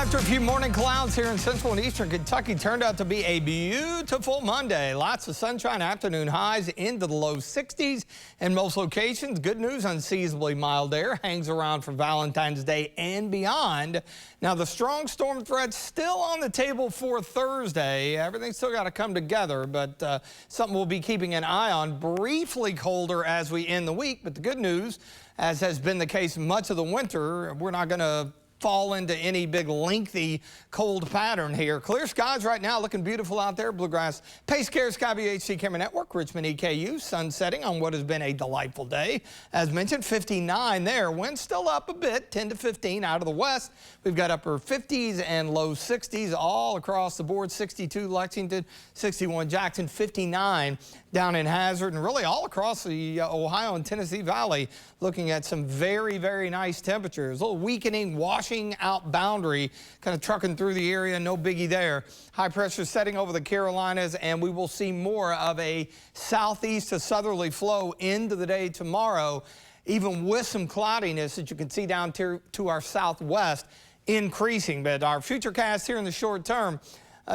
After a few morning clouds here in central and eastern Kentucky, turned out to be a beautiful Monday. Lots of sunshine, afternoon highs into the low 60s in most locations. Good news, unseasonably mild air hangs around for Valentine's Day and beyond. Now, the strong storm threat's still on the table for Thursday. Everything's still got to come together, but something we'll be keeping an eye on. Briefly colder as we end the week, but the good news, as has been the case much of the winter, we're not going to fall into any big lengthy cold pattern here. Clear skies right now, looking beautiful out there. Bluegrass Pace Care Sky VHC Camera Network, Richmond EKU, sun setting on what has been a delightful day. As mentioned, 59 there. Wind still up a bit, 10 to 15 out of the west. We've got upper 50s and low 60s all across the board. 62 Lexington, 61 Jackson, 59 down in Hazard, and really all across the Ohio and Tennessee Valley, looking at some very, very nice temperatures. A little weakening, washing out boundary, kind of trucking through the area, no biggie there. High pressure setting over the Carolinas, and we will see more of a southeast to southerly flow into the day tomorrow, even with some cloudiness that you can see down to our southwest increasing. But our futurecast here in the short term,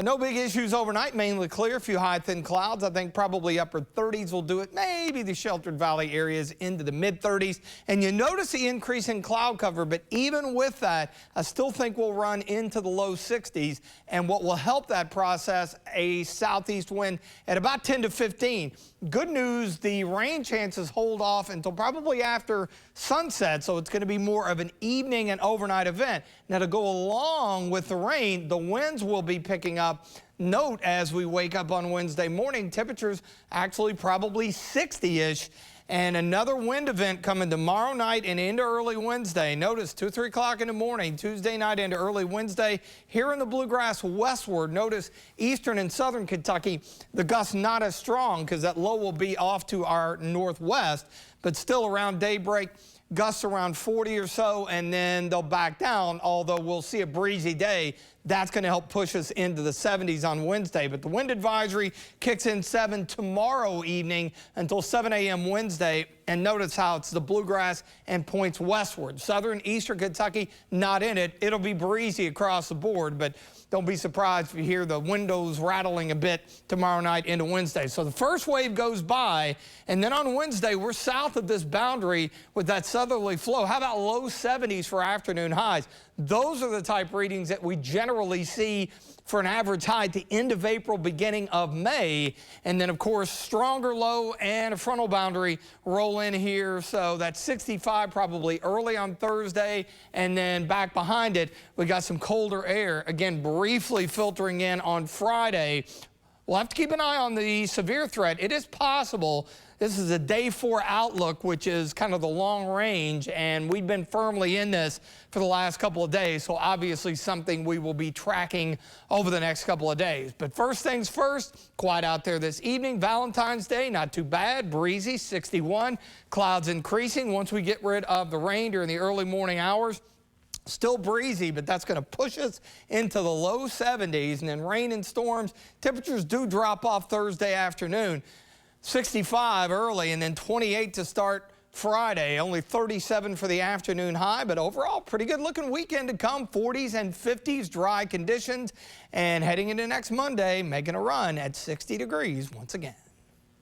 no big issues overnight, mainly clear. A few high, thin clouds. I think probably upper 30s will do it. Maybe the sheltered valley areas into the mid-30s. And you notice the increase in cloud cover, but even with that, I still think we'll run into the low 60s. And what will help that process, a southeast wind at about 10 to 15. Good news, the rain chances hold off until probably after sunset, so it's going to be more of an evening and overnight event. Now, to go along with the rain, the winds will be picking up. Note, as we wake up on Wednesday morning, temperatures actually probably 60-ish. And another wind event coming tomorrow night and into early Wednesday. Notice 2, 3 o'clock in the morning, Tuesday night into early Wednesday. Here in the bluegrass westward, notice eastern and southern Kentucky, the gusts not as strong because that low will be off to our northwest, but still around daybreak. Gusts around 40 or so, and then they'll back down, although we'll see a breezy day. That's going to help push us into the 70s on Wednesday. But the wind advisory kicks in 7 tomorrow evening until 7 a.m. Wednesday. And notice how it's the bluegrass and points westward. Southern, eastern Kentucky, not in it. It'll be breezy across the board, but don't be surprised if you hear the windows rattling a bit tomorrow night into Wednesday. So the first wave goes by, and then on Wednesday, we're south of this boundary with that southerly flow. How about low 70s for afternoon highs? Those are the type readings that we generally see for an average high at the end of April, beginning of May. And then, of course, stronger low and a frontal boundary roll in here. So that's 65 probably early on Thursday. And then back behind it, we got some colder air, again, briefly filtering in on Friday. We'll have to keep an eye on the severe threat. It is possible. This is a day 4 outlook, which is kind of the long range, and we've been firmly in this for the last couple of days, so obviously something we will be tracking over the next couple of days. But first things first, quiet out there this evening. Valentine's Day, not too bad, breezy, 61. Clouds increasing once we get rid of the rain during the early morning hours. Still breezy, but that's going to push us into the low 70s, and then rain and storms. Temperatures do drop off Thursday afternoon. 65 early, and then 28 to start Friday. Only 37 for the afternoon high, but overall pretty good looking weekend to come. 40s and 50s, dry conditions, and heading into next Monday, making a run at 60 degrees once again.